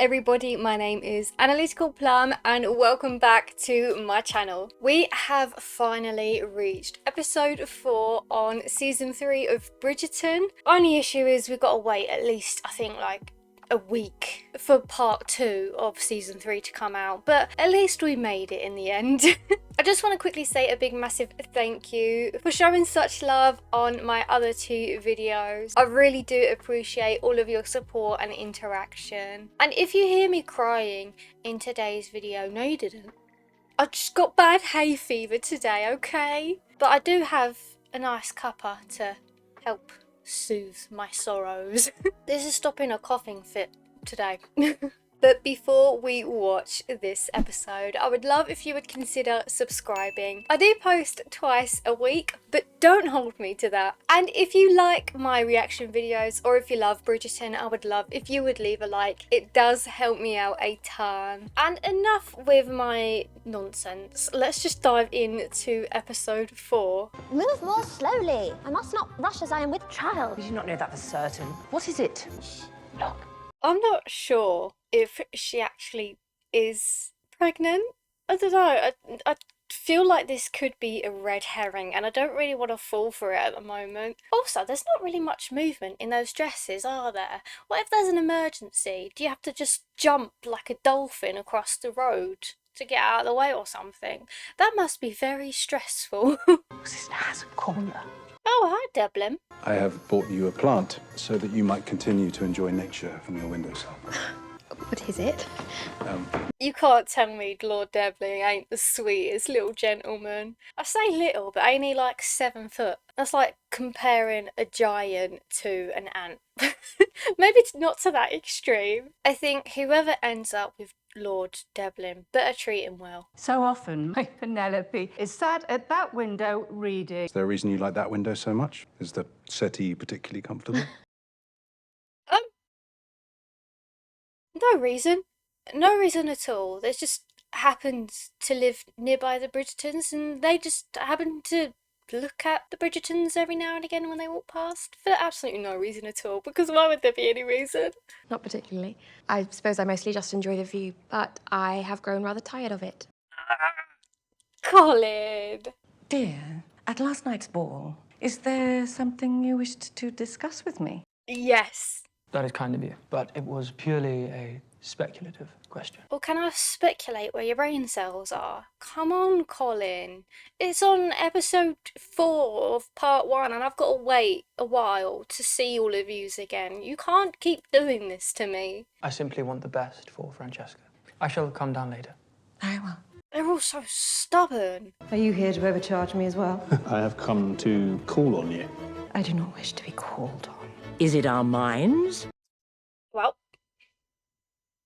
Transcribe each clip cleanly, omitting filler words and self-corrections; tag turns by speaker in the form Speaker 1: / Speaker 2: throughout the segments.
Speaker 1: everybody, my name is Analyticalplum and welcome back to my channel. We have finally reached episode 4 on season 3 of Bridgerton. Only issue is we've got to wait at least, I think, like a week for part 2 of season 3 to come out, but at least we made it in the end. I just want to quickly say a big massive thank you for showing such love on my other 2 videos. I really do appreciate all of your support and interaction. And if you hear me crying in today's video, no you didn't. I just got bad hay fever today, okay? But I do have a nice cuppa to help soothe my sorrows. This is stopping a coughing fit today. But before we watch this episode, I would love if you would consider subscribing. I do post twice a week, but don't hold me to that. And if you like my reaction videos or if you love Bridgerton, I would love if you would leave a like. It does help me out a ton. And enough with my nonsense. Let's just dive into episode 4.
Speaker 2: Move more slowly. I must not rush as I am with child.
Speaker 3: We do not know that for certain. What is it? Shh, look.
Speaker 1: I'm not sure if she actually is pregnant. I don't know. I feel like this could be a red herring and I don't really want to fall for it at the moment. Also, there's not really much movement in those dresses, are there? What if there's an emergency? Do you have to just jump like a dolphin across the road to get out of the way or something? That must be very stressful.
Speaker 3: Sister has a corner.
Speaker 1: Oh, hi, Dublin.
Speaker 4: I have bought you a plant so that you might continue to enjoy nature from your windowsill.
Speaker 2: What is it?
Speaker 1: You can't tell me Lord Debley ain't the sweetest little gentleman. I say little, but ain't he like 7 foot? That's like comparing a giant to an ant. Maybe not to that extreme. I think whoever ends up with Lord Deblin better treat him well.
Speaker 5: So often, my Penelope is sat at that window reading.
Speaker 4: Is there a reason you like that window so much? Is the settee particularly comfortable?
Speaker 1: No reason. No reason at all. They just happened to live nearby the Bridgertons and they just happen to look at the Bridgertons every now and again when they walk past. For absolutely no reason at all, because why would there be any reason?
Speaker 6: Not particularly. I suppose I mostly just enjoy the view, but I have grown rather tired of it.
Speaker 1: Colin!
Speaker 5: Dear, at last night's ball, is there something you wished to discuss with me?
Speaker 1: Yes.
Speaker 7: That is kind of you, but it was purely a speculative question.
Speaker 1: Well, can I speculate where your brain cells are? Come on, Colin. It's on episode 4 of part 1 and I've got to wait a while to see all of yous again. You can't keep doing this to me.
Speaker 7: I simply want the best for Franchesca. I shall come down later.
Speaker 5: Very well.
Speaker 1: They're all so stubborn.
Speaker 5: Are you here to overcharge me as well?
Speaker 4: I have come to call on you.
Speaker 5: I do not wish to be called on.
Speaker 3: Is it our minds?
Speaker 1: Well,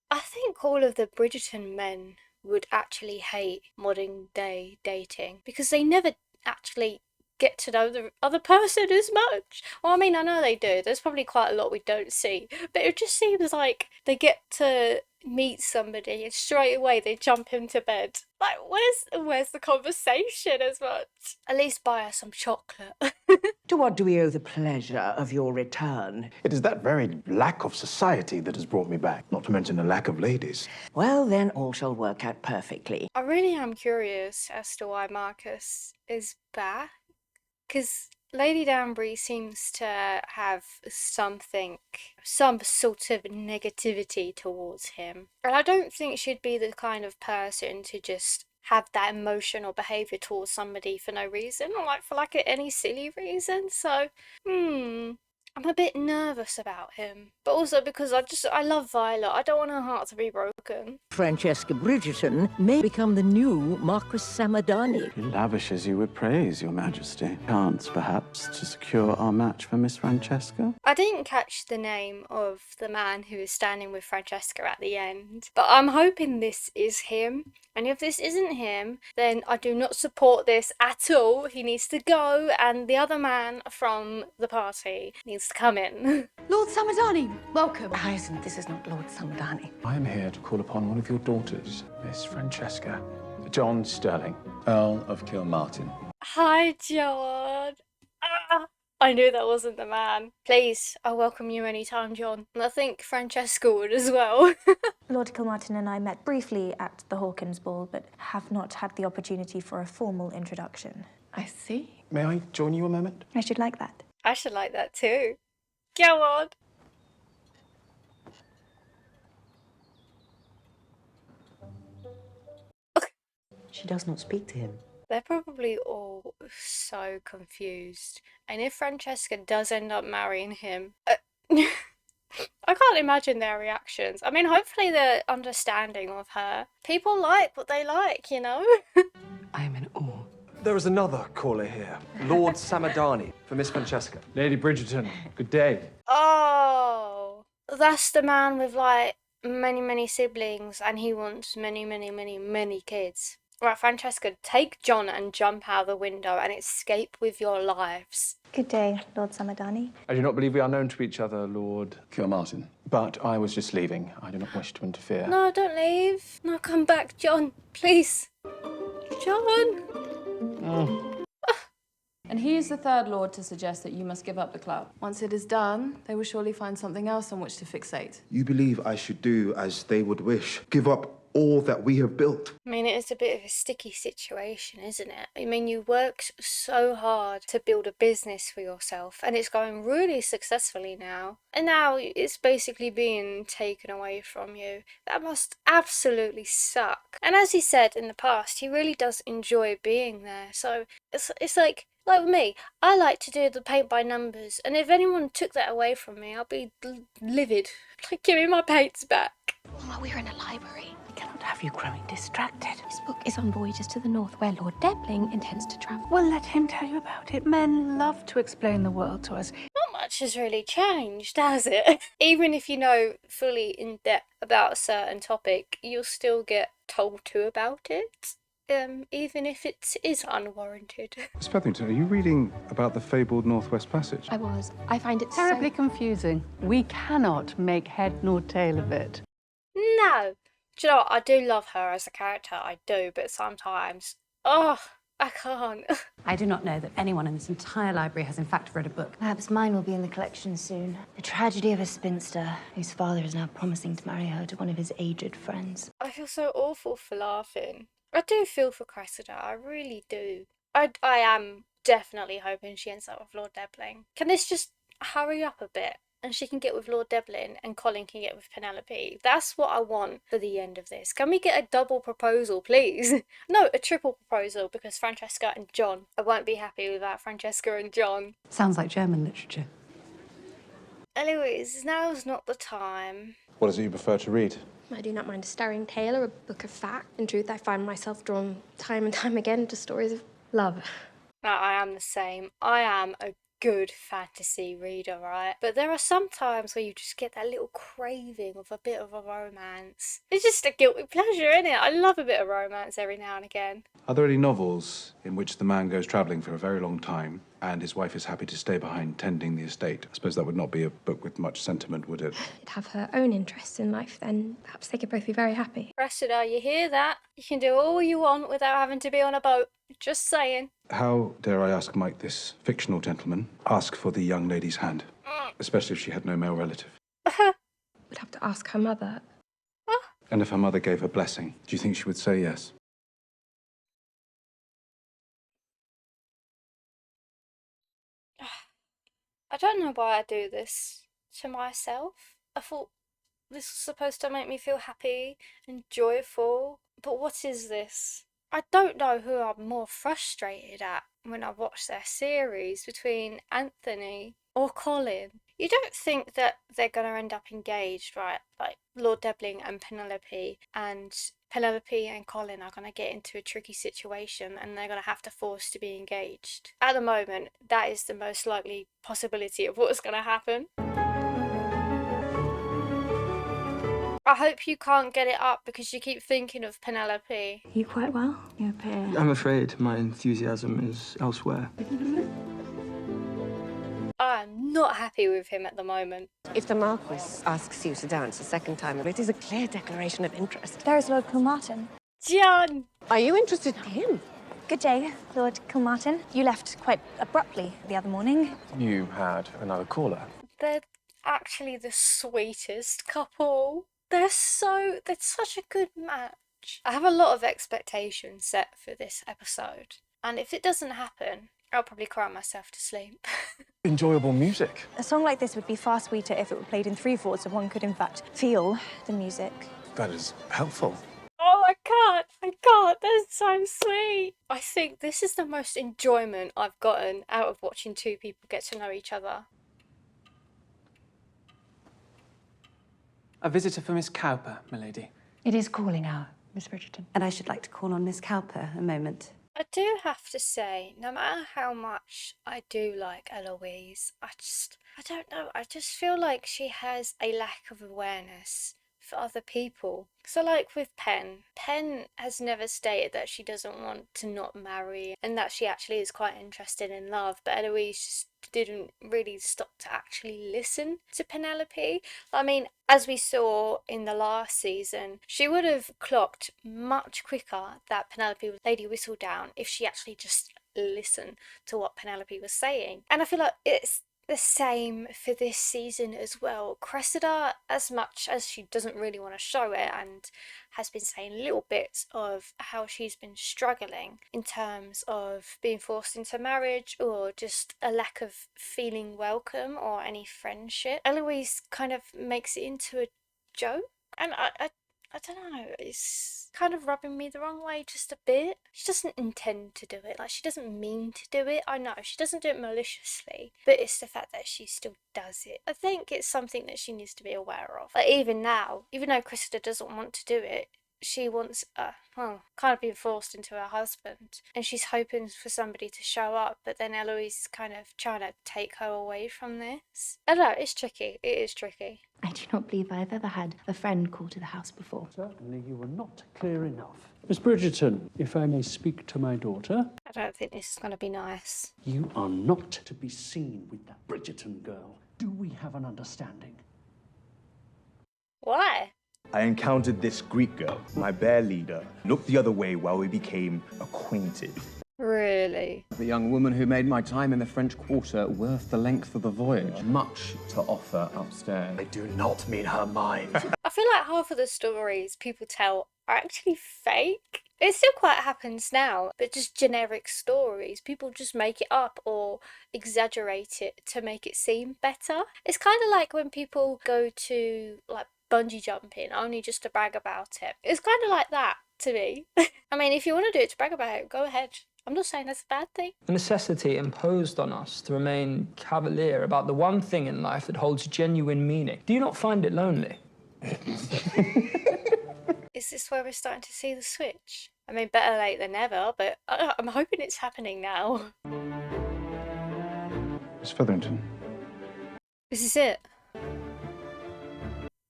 Speaker 1: I think all of the Bridgerton men would actually hate modern day dating because they never actually get to know the other person as much. Well, I mean, I know they do. There's probably quite a lot we don't see, but it just seems like they get to meet somebody and straight away they jump into bed. Like, where's the conversation as much? At least buy her some chocolate.
Speaker 3: To what do we owe the pleasure of your return?
Speaker 8: It is that very lack of society that has brought me back, not to mention the lack of ladies.
Speaker 3: Well, then all shall work out perfectly.
Speaker 1: I really am curious as to why Marcus is back. Because Lady Danbury seems to have some sort of negativity towards him. And I don't think she'd be the kind of person to just have that emotional behaviour towards somebody for no reason, or like for like any silly reason. So, I'm a bit nervous about him. But also because I love Violet. I don't want her heart to be broken.
Speaker 3: Franchesca Bridgerton may become the new Marquis Samadani.
Speaker 9: He lavishes you with praise, Your Majesty. Chance, perhaps, to secure our match for Miss Franchesca?
Speaker 1: I didn't catch the name of the man who is standing with Franchesca at the end, but I'm hoping this is him. And if this isn't him, then I do not support this at all. He needs to go, and the other man from the party needs to come in.
Speaker 6: Lord Samadani, welcome.
Speaker 5: Hyacinth, this is not Lord Samadani.
Speaker 8: I am here to call upon one of your daughters, Miss Franchesca. John Sterling, Earl of Kilmartin.
Speaker 1: Hi, John. I knew that wasn't the man. Please, I'll welcome you anytime, John. And I think Franchesca would as well.
Speaker 10: Lord Kilmartin and I met briefly at the Hawkins ball, but have not had the opportunity for a formal introduction.
Speaker 5: I see.
Speaker 8: May I join you a moment?
Speaker 10: I should like that.
Speaker 1: I should like that too. Go on.
Speaker 11: She does not speak to him.
Speaker 1: They're probably all so confused. And if Francesca does end up marrying him, I can't imagine their reactions. I mean, hopefully they're understanding of her. People like what they like, you know?
Speaker 5: I am in awe.
Speaker 12: There is another caller here. Lord Samadani for Miss Franchesca.
Speaker 4: Lady Bridgerton, good day.
Speaker 1: Oh, that's the man with like many siblings and he wants many kids. Right, Francesca, take John and jump out the window and escape with your lives.
Speaker 10: Good day, Lord Samadani.
Speaker 4: I do not believe we are known to each other, Lord
Speaker 8: Kilmartin. But I was just leaving. I do not wish to interfere.
Speaker 1: No, don't leave. No, come back, John, please. John.
Speaker 13: And he is the third lord to suggest that you must give up the club. Once it is done, they will surely find something else on which to fixate.
Speaker 8: You believe I should do as they would wish? Give up all that we have built?
Speaker 1: I mean, it is a bit of a sticky situation, isn't it? I mean, you worked so hard to build a business for yourself, and it's going really successfully now. And now it's basically being taken away from you. That must absolutely suck. And as he said in the past, he really does enjoy being there. So it's like with me, I like to do the paint by numbers, and if anyone took that away from me, I'd be livid. Like, give me my paints back.
Speaker 2: Well, we're in a library.
Speaker 5: I cannot have you growing distracted.
Speaker 6: This book is on voyages to the north where Lord Debling intends to travel.
Speaker 5: Well, let him tell you about it. Men love to explain the world to us.
Speaker 1: Not much has really changed, has it? Even if you know fully in depth about a certain topic, you'll still get told to about it. Even if it is unwarranted.
Speaker 4: Miss Featherington, are you reading about the fabled Northwest Passage?
Speaker 6: I was. I find it
Speaker 5: Terribly confusing. We cannot make head nor tail of it.
Speaker 1: No. Do you know what? I do love her as a character, I do, but sometimes, I can't.
Speaker 14: I do not know that anyone in this entire library has in fact read a book.
Speaker 15: Perhaps mine will be in the collection soon. The tragedy of a spinster whose father is now promising to marry her to one of his aged friends.
Speaker 1: I feel so awful for laughing. I do feel for Cressida, I really do. I am definitely hoping she ends up with Lord Debling. Can this just hurry up a bit? And she can get with Lord Debling and Colin can get with Penelope. That's what I want for the end of this. Can we get a double proposal, please? No, a triple proposal, because Francesca and John. I won't be happy without Francesca and John.
Speaker 14: Sounds like German literature.
Speaker 1: Anyways, now's not the time.
Speaker 4: What is it you prefer to read?
Speaker 6: I do not mind a starring tale or a book of fact. In truth, I find myself drawn time and time again to stories of love.
Speaker 1: No, I am the same. I am a good fantasy reader, right? But there are some times where you just get that little craving of a bit of a romance. It's just a guilty pleasure, isn't it? I love a bit of romance every now and again.
Speaker 4: Are there any novels in which the man goes travelling for a very long time and his wife is happy to stay behind tending the estate? I suppose that would not be a book with much sentiment, would it?
Speaker 6: She'd have her own interests in life, then perhaps they could both be very happy.
Speaker 1: Cressida, you hear that? You can do all you want without having to be on a boat. Just saying.
Speaker 4: How, dare I ask, might this fictional gentleman ask for the young lady's hand? Especially if she had no male relative.
Speaker 6: Would have to ask her mother.
Speaker 4: And if her mother gave her blessing, do you think she would say yes?
Speaker 1: I don't know why I do this to myself. I thought this was supposed to make me feel happy and joyful. But what is this? I don't know who I'm more frustrated at when I watch their series, between Anthony or Colin. You don't think that they're going to end up engaged, right? Like Lord Debling and Penelope and Colin are going to get into a tricky situation and they're going to have to force to be engaged. At the moment, that is the most likely possibility of what's going to happen. I hope you can't get it up because you keep thinking of Penelope.
Speaker 10: You quite well? You appear...
Speaker 7: I'm afraid my enthusiasm is elsewhere.
Speaker 1: I'm not happy with him at the moment.
Speaker 16: If the Marquis asks you to dance a second time, it is a clear declaration of interest.
Speaker 10: There is Lord Kilmartin.
Speaker 1: John!
Speaker 16: Are you interested in him?
Speaker 10: Good day, Lord Kilmartin. You left quite abruptly the other morning.
Speaker 12: You had another caller.
Speaker 1: They're actually the sweetest couple. They're such a good match. I have a lot of expectations set for this episode, and if it doesn't happen, I'll probably cry myself to sleep.
Speaker 12: Enjoyable music.
Speaker 10: A song like this would be far sweeter if it were played in 3/4, so one could in fact feel the music.
Speaker 12: That is helpful.
Speaker 1: Oh, I can't. That's so sweet. I think this is the most enjoyment I've gotten out of watching two people get to know each other.
Speaker 7: A visitor for Miss Cowper, milady.
Speaker 11: It is calling hour, Miss Bridgerton. And I should like to call on Miss Cowper a moment.
Speaker 1: I do have to say, no matter how much I do like Eloise, I don't know, I just feel like she has a lack of awareness for other people. So like with Pen has never stated that she doesn't want to not marry and that she actually is quite interested in love, but Eloise just didn't really stop to actually listen to Penelope. I mean, as we saw in the last season, she would have clocked much quicker that Penelope was Lady Whistledown if she actually just listened to what Penelope was saying. And I feel like it's the same for this season as well. Cressida, as much as she doesn't really want to show it and has been saying little bits of how she's been struggling in terms of being forced into marriage or just a lack of feeling welcome or any friendship, Eloise kind of makes it into a joke. And I don't know, it's kind of rubbing me the wrong way just a bit. She doesn't intend to do it, like she doesn't mean to do it. I know she doesn't do it maliciously, but it's the fact that she still does it. I think it's something that she needs to be aware of. Like even now, even though Cressida doesn't want to do it, she wants, kind of being forced into her husband, and she's hoping for somebody to show up, but then Eloise is kind of trying to take her away from this. I don't know, it's tricky. It is tricky.
Speaker 15: I do not believe I've ever had a friend call to the house before.
Speaker 17: Certainly you were not clear enough. Miss Bridgerton, if I may speak to my daughter.
Speaker 1: I don't think this is going to be nice.
Speaker 17: You are not to be seen with that Bridgerton girl. Do we have an understanding?
Speaker 1: Why?
Speaker 18: I encountered this Greek girl, my bear leader, looked the other way while we became acquainted.
Speaker 1: Really?
Speaker 19: The young woman who made my time in the French Quarter worth the length of the voyage. Much to offer upstairs.
Speaker 8: I do not mean her mind.
Speaker 1: I feel like half of the stories people tell are actually fake. It still quite happens now, but just generic stories. People just make it up or exaggerate it to make it seem better. It's kind of like when people go to like bungee jumping only just to brag about it. It's kind of like that to me. I mean, if you want to do it to brag about it, go ahead. I'm not saying that's a bad thing.
Speaker 7: The necessity imposed on us to remain cavalier about the one thing in life that holds genuine meaning. Do you not find it lonely?
Speaker 1: Is this where we're starting to see the switch? I mean, better late than never, but I'm hoping it's happening now.
Speaker 4: Miss Featherington.
Speaker 1: This is it.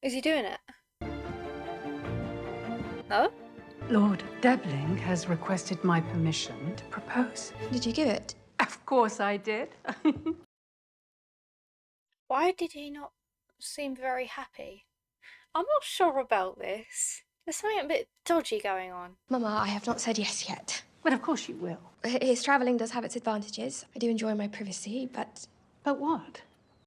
Speaker 1: Is he doing it? No?
Speaker 14: Lord Debling has requested my permission to propose.
Speaker 6: Did you give it?
Speaker 14: Of course I did.
Speaker 1: Why did he not seem very happy? I'm not sure about this. There's something a bit dodgy going on.
Speaker 6: Mama, I have not said yes yet.
Speaker 14: But of course you will.
Speaker 6: His travelling does have its advantages. I do enjoy my privacy, but...
Speaker 14: But what?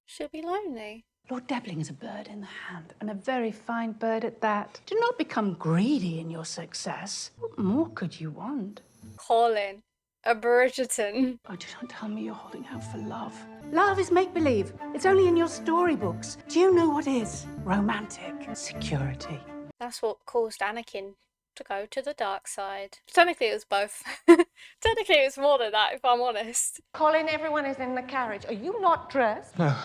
Speaker 1: She'll be lonely.
Speaker 14: Lord Debling is a bird in the hand, and a very fine bird at that. Do not become greedy in your success. What more could you want?
Speaker 1: Colin. A Bridgerton.
Speaker 14: Oh, do not tell me you're holding out for love. Love is make-believe. It's only in your storybooks. Do you know what is? Romantic security.
Speaker 1: That's what caused Anakin to go to the dark side. Technically it was both. Technically it was more than that, if I'm honest.
Speaker 5: Colin, everyone is in the carriage. Are you not dressed?
Speaker 7: No,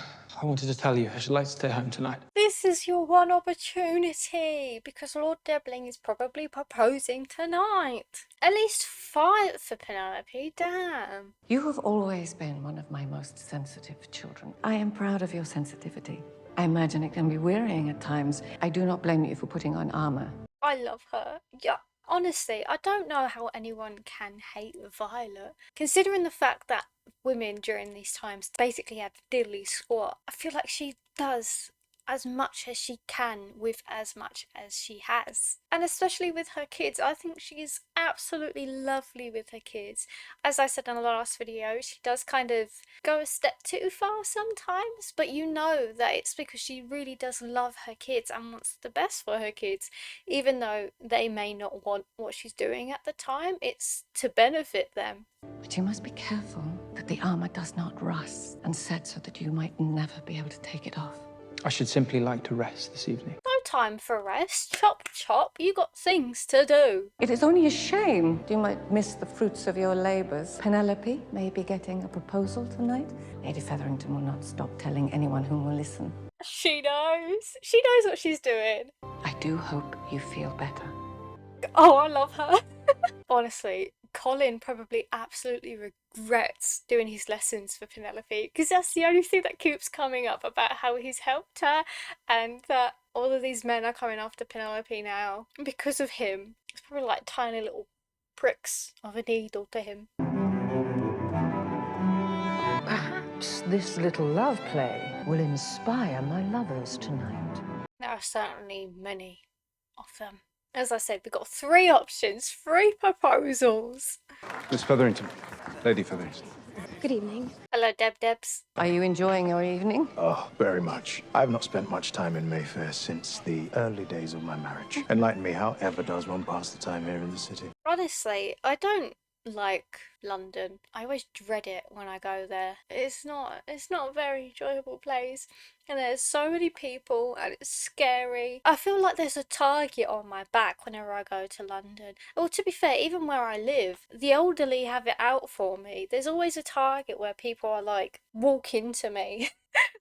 Speaker 7: I wanted to tell you I should like to stay home tonight.
Speaker 1: This is your one opportunity, because Lord Debling is probably proposing tonight. At least fight for Penelope, damn.
Speaker 5: You have always been one of my most sensitive children. I am proud of your sensitivity. I imagine it can be wearying at times. I do not blame you for putting on armor.
Speaker 1: I love her. Yeah, honestly, I don't know how anyone can hate Violet. Considering the fact that women during these times basically had diddly squat, I feel like she does as much as she can with as much as she has. And especially with her kids, I think she is absolutely lovely with her kids. As I said in the last video, she does kind of go a step too far sometimes, but you know that it's because she really does love her kids and wants the best for her kids, even though they may not want what she's doing at the time. It's to benefit them.
Speaker 5: But you must be careful that the armor does not rust and set so that you might never be able to take it off.
Speaker 7: I should simply like to rest this evening.
Speaker 1: No time for rest. Chop chop, you got things to do.
Speaker 5: It is only a shame you might miss the fruits of your labors. Penelope may be getting a proposal tonight. Lady Featherington will not stop telling anyone who will listen.
Speaker 1: She knows. She knows what she's doing.
Speaker 5: I do hope you feel better.
Speaker 1: Oh, I love her. Honestly, Colin probably absolutely regrets doing his lessons for Penelope, because that's the only thing that keeps coming up about how he's helped her, and that all of these men are coming after Penelope now because of him. It's probably like tiny little pricks of a needle to him.
Speaker 3: Perhaps this little love play will inspire my lovers tonight.
Speaker 1: There are certainly many of them. As I said, we've got 3 options, 3 proposals.
Speaker 4: Miss Featherington. Lady Featherington.
Speaker 6: Good evening.
Speaker 1: Hello, Debs.
Speaker 5: Are you enjoying your evening?
Speaker 8: Oh, very much. I've not spent much time in Mayfair since the early days of my marriage. Enlighten me, how ever does one pass the time here in the city?
Speaker 1: Honestly, I don't like London. I always dread it when I go there. It's not a very enjoyable place, and there's so many people and it's scary. I feel like there's a target on my back whenever I go to London. Well, to be fair, even where I live, the elderly have it out for me. There's always a target where people are like, walk into me,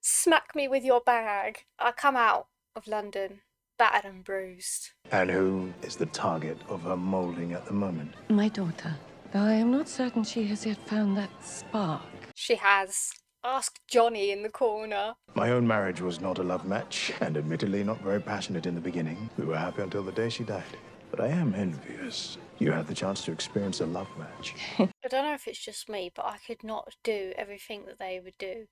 Speaker 1: smack me with your bag. I come out of London battered and bruised.
Speaker 8: And who is the target of her moulding at the moment?
Speaker 5: My daughter. Though I am not certain she has yet found that spark.
Speaker 1: She has. Ask Johnny in the corner.
Speaker 8: My own marriage was not a love match, and admittedly not very passionate in the beginning. We were happy until the day she died. But I am envious. You had the chance to experience a love match.
Speaker 1: I don't know if it's just me, but I could not do everything that they would do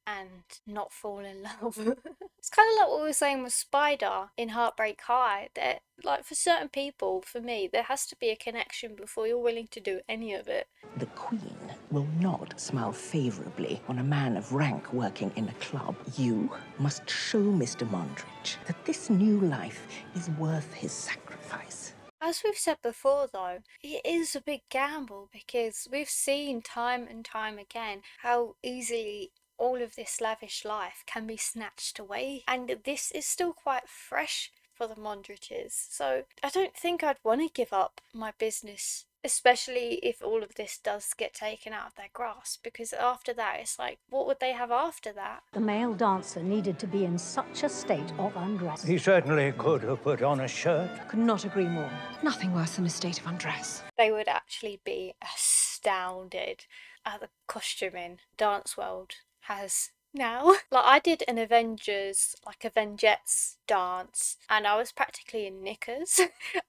Speaker 1: and not fall in love. It's kind of like what we were saying with Spider in Heartbreak High. That, like, for certain people, for me, there has to be a connection before you're willing to do any of it.
Speaker 3: The Queen will not smile favourably on a man of rank working in a club. You must show Mr. Mondridge that this new life is worth his sacrifice.
Speaker 1: As we've said before, though, it is a big gamble, because we've seen time and time again how easily all of this lavish life can be snatched away, and this is still quite fresh for the Mondridges. So I don't think I'd want to give up my business, especially if all of this does get taken out of their grasp, because after that it's like, what would they have after that?
Speaker 14: The male dancer needed to be in such a state of undress.
Speaker 20: He certainly could have put on a shirt.
Speaker 14: Could not agree more.
Speaker 10: Nothing worse than a state of undress.
Speaker 1: They would actually be astounded at the costuming dance world has now. Like, I did an Avengers, like a Vengettes dance, and I was practically in knickers.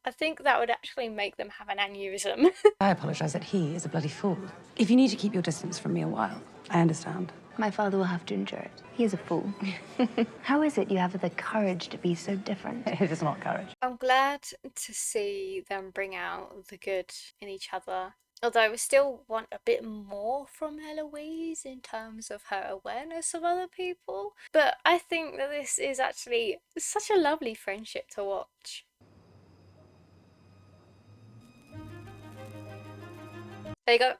Speaker 1: I think that would actually make them have an aneurysm.
Speaker 11: I apologise that he is a bloody fool. If you need to keep your distance from me a while, I understand.
Speaker 15: My father will have to endure it. He is a fool. How is it you have the courage to be so different?
Speaker 11: It is not courage.
Speaker 1: I'm glad to see them bring out the good in each other. Although we still want a bit more from Eloise in terms of her awareness of other people. But I think that this is actually such a lovely friendship to watch. There you go.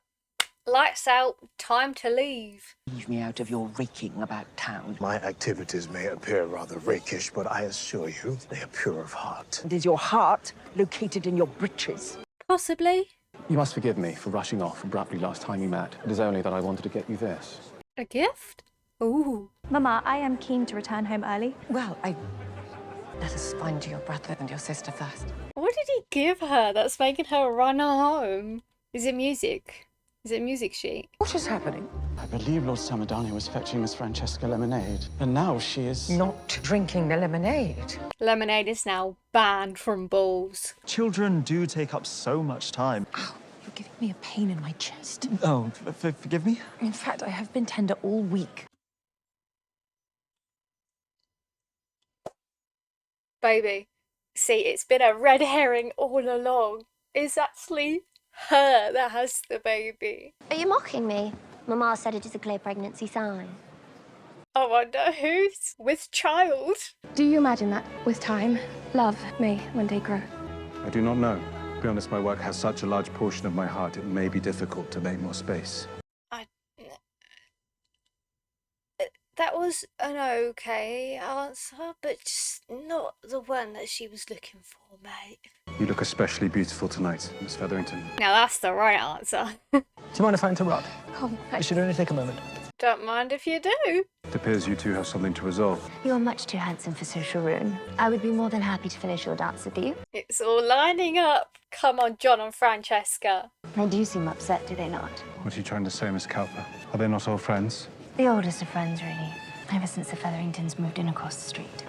Speaker 1: Lights out, time to leave.
Speaker 3: Leave me out of your raking about town.
Speaker 8: My activities may appear rather rakish, but I assure you, they are pure of heart.
Speaker 3: And is your heart located in your breeches?
Speaker 1: Possibly.
Speaker 19: You must forgive me for rushing off abruptly last time we met. It is only that I wanted to get you this.
Speaker 1: A gift? Ooh.
Speaker 10: Mama, I am keen to return home early.
Speaker 5: Well, let us find your brother and your sister first.
Speaker 1: What did he give her that's making her run home? Is it music? Is it a music sheet?
Speaker 9: What is happening? I believe Lord Samadani was fetching Miss Franchesca lemonade, and now she is...
Speaker 3: Not drinking the lemonade.
Speaker 1: Lemonade is now banned from balls.
Speaker 21: Children do take up so much time.
Speaker 10: Ow, you're giving me a pain in my chest.
Speaker 21: Oh, forgive me?
Speaker 10: In fact, I have been tender all week.
Speaker 1: Baby, see, it's been a red herring all along. It's actually her that has the baby.
Speaker 2: Are you mocking me? Mama said it is a clear pregnancy sign.
Speaker 1: I wonder who's with child.
Speaker 6: Do you imagine that, with time, love may one day grow?
Speaker 4: I do not know. To be honest, my work has such a large portion of my heart, it may be difficult to make more space.
Speaker 1: That was an okay answer, but just not the one that she was looking for, mate.
Speaker 4: You look especially beautiful tonight, Miss Featherington.
Speaker 1: Now that's the right answer.
Speaker 7: Do you mind if I interrupt?
Speaker 6: Oh,
Speaker 7: It should only take a moment.
Speaker 1: Don't mind if you do.
Speaker 4: It appears you two have something to resolve.
Speaker 15: You're much too handsome for social ruin. I would be more than happy to finish your dance with you.
Speaker 1: It's all lining up. Come on, John and Franchesca.
Speaker 15: They do seem upset, do they not?
Speaker 4: What are you trying to say, Miss Cowper? Are they not all friends?
Speaker 15: The oldest of friends, really. Ever since the Featheringtons moved in across the street.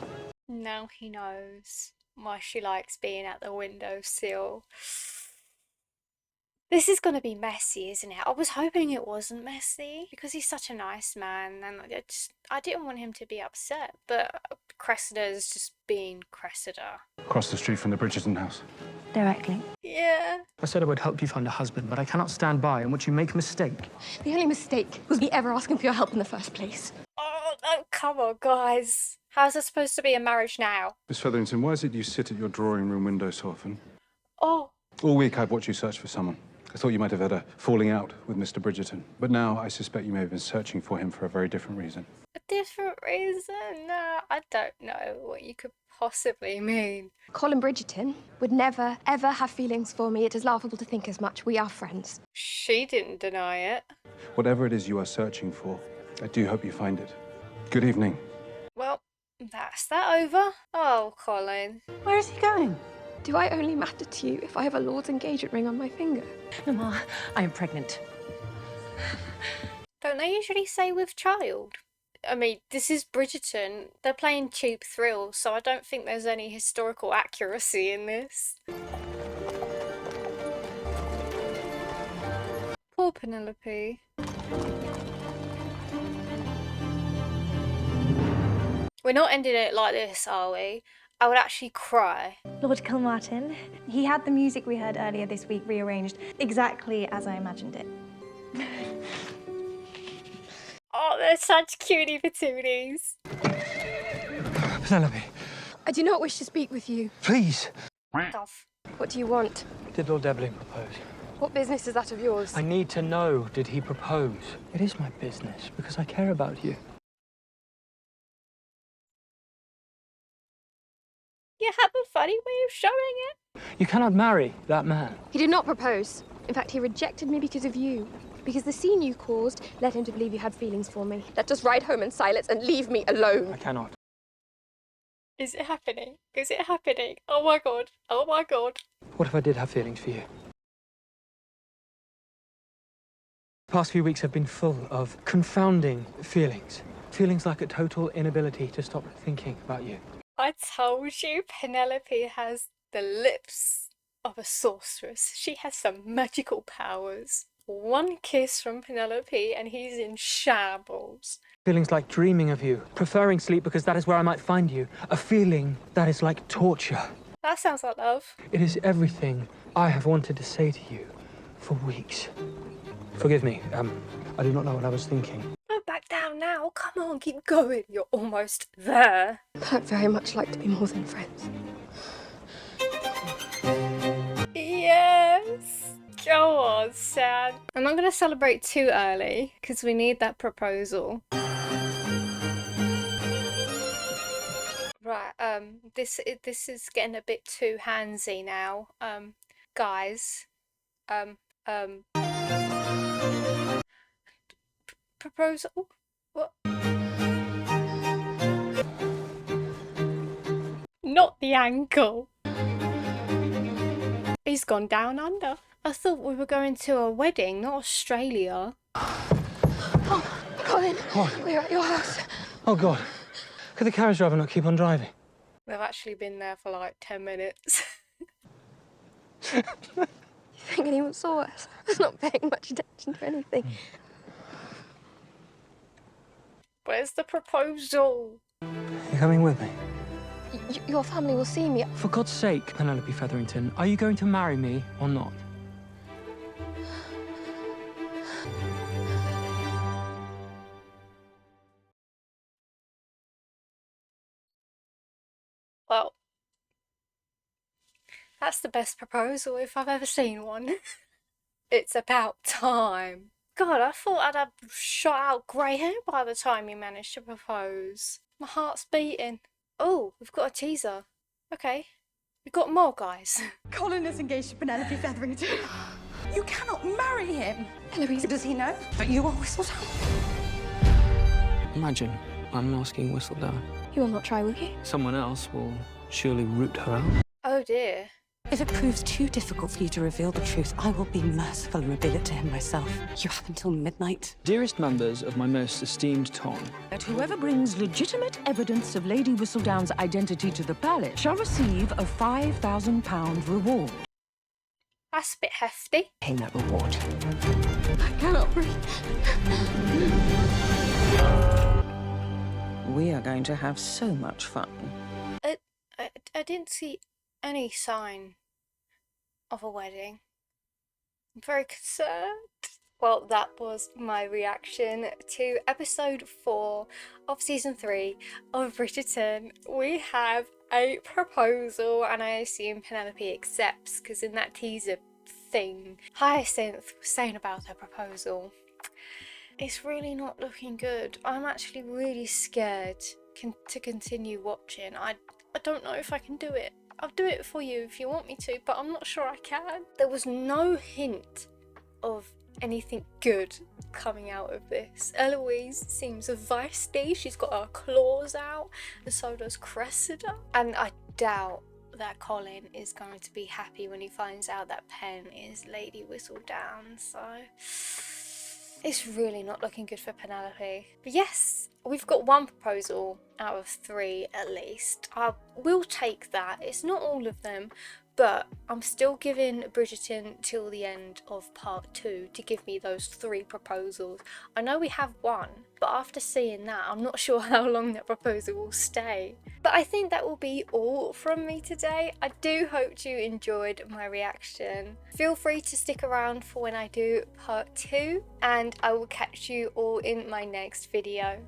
Speaker 1: Now he knows why she likes being at the windowsill. This is going to be messy, isn't it? I was hoping it wasn't messy because he's such a nice man and I didn't want him to be upset, but Cressida's just being Cressida.
Speaker 4: Across the street from the Bridgerton house.
Speaker 15: Directly.
Speaker 1: Yeah.
Speaker 7: I said I would help you find a husband, but I cannot stand by and watch you make a mistake.
Speaker 6: The only mistake was me ever asking for your help in the first place.
Speaker 1: Oh, come on, guys. How's there supposed to be a marriage now?
Speaker 4: Miss Featherington, why is it you sit at your drawing room window so often?
Speaker 1: Oh.
Speaker 4: All week I've watched you search for someone. I thought you might have had a falling out with Mr. Bridgerton. But now I suspect you may have been searching for him for a very different reason.
Speaker 1: A different reason? No, I don't know what you could possibly mean.
Speaker 6: Colin Bridgerton would never, ever have feelings for me. It is laughable to think as much. We are friends.
Speaker 1: She didn't deny it.
Speaker 4: Whatever it is you are searching for, I do hope you find it. Good evening.
Speaker 1: Well, that's that over. Oh, Colin.
Speaker 6: Where is he going? Do I only matter to you if I have a Lord's engagement ring on my finger?
Speaker 11: Mama, I am pregnant.
Speaker 1: Don't they usually say with child? I mean, this is Bridgerton. They're playing cheap thrills, so I don't think there's any historical accuracy in this. Poor Penelope. We're not ending it like this, are we? I would actually cry.
Speaker 10: Lord Kilmartin, he had the music we heard earlier this week rearranged exactly as I imagined it.
Speaker 1: Oh, they're such cutie patooties.
Speaker 7: Penelope.
Speaker 6: I do not wish to speak with you.
Speaker 7: Please.
Speaker 1: Off.
Speaker 6: What do you want?
Speaker 7: Did Lord Devlin propose?
Speaker 6: What business is that of yours?
Speaker 7: I need to know, did he propose? It is my business, because I care about you.
Speaker 1: You have a funny way of showing it.
Speaker 7: You cannot marry that man.
Speaker 6: He did not propose. In fact, he rejected me because of you. Because the scene you caused led him to believe you had feelings for me. Let us ride home in silence and leave me alone.
Speaker 7: I cannot.
Speaker 1: Is it happening? Is it happening? Oh my god. Oh my god.
Speaker 7: What if I did have feelings for you? The past few weeks have been full of confounding feelings. Feelings like a total inability to stop thinking about you.
Speaker 1: I told you Penelope has the lips of a sorceress. She has some magical powers. One kiss from Penelope and he's in shambles.
Speaker 7: Feelings like dreaming of you, preferring sleep because that is where I might find you. A feeling that is like torture.
Speaker 1: That sounds like love.
Speaker 7: It is everything I have wanted to say to you for weeks. Forgive me, I do not know what I was thinking.
Speaker 1: Don't back down now. Come on, keep going. You're almost there.
Speaker 6: I'd very much like to be more than friends.
Speaker 1: Yes. Go on, Sam. I'm not going to celebrate too early because we need that proposal. Right, this is getting a bit too handsy now. Guys, proposal? What? Not the ankle. He's gone down under. I thought we were going to a wedding, not Australia.
Speaker 6: Oh, Colin, we're at your house.
Speaker 7: Oh God, could the carriage driver not keep on driving?
Speaker 1: They've actually been there for like 10 minutes.
Speaker 6: You think anyone saw us? I was not paying much attention to anything.
Speaker 1: Where's the proposal?
Speaker 7: You coming with me?
Speaker 6: Your family will see me.
Speaker 7: For God's sake, Penelope Featherington, are you going to marry me or not?
Speaker 1: Well, that's the best proposal if I've ever seen one. It's about time. God, I thought I'd have shot out grey hair by the time you managed to propose. My heart's beating. Oh, we've got a teaser. Okay. We've got more, guys.
Speaker 13: Colin is engaged to Penelope Featherington. You cannot marry him. Eloise, does he know that you are Whistledown?
Speaker 7: Imagine I'm asking Whistledown.
Speaker 6: You will not try, will you?
Speaker 7: Someone else will surely root her out.
Speaker 1: Oh dear.
Speaker 13: If it proves too difficult for you to reveal the truth, I will be merciful and reveal it to him myself. You have until midnight.
Speaker 7: Dearest members of my most esteemed ton,
Speaker 22: That whoever brings legitimate evidence of Lady Whistledown's identity to the palace shall receive a £5,000 reward.
Speaker 1: That's a bit hefty.
Speaker 13: Pay that reward.
Speaker 6: I cannot breathe.
Speaker 13: We are going to have so much fun.
Speaker 1: I didn't see any sign of a wedding. I'm very concerned. Well, that was my reaction to episode 4 of season 3 of Bridgerton. We have a proposal, and I assume Penelope accepts, because in that teaser thing, Hyacinth was saying about her proposal. It's really not looking good. I'm actually really scared to continue watching. I don't know if I can do it. I'll do it for you if you want me to, but I'm not sure I can. There was no hint of anything good coming out of this. Eloise seems feisty. She's got her claws out, and so does Cressida. And I doubt that Colin is going to be happy when he finds out that Pen is Lady Whistledown, so it's really not looking good for Penelope. But yes, we've got one proposal out of 3 at least. I will take that. It's not all of them, but I'm still giving Bridgerton till the end of part 2 to give me those 3 proposals. I know we have one, but after seeing that, I'm not sure how long that proposal will stay. But I think that will be all from me today. I do hope you enjoyed my reaction. Feel free to stick around for when I do part 2, and I will catch you all in my next video.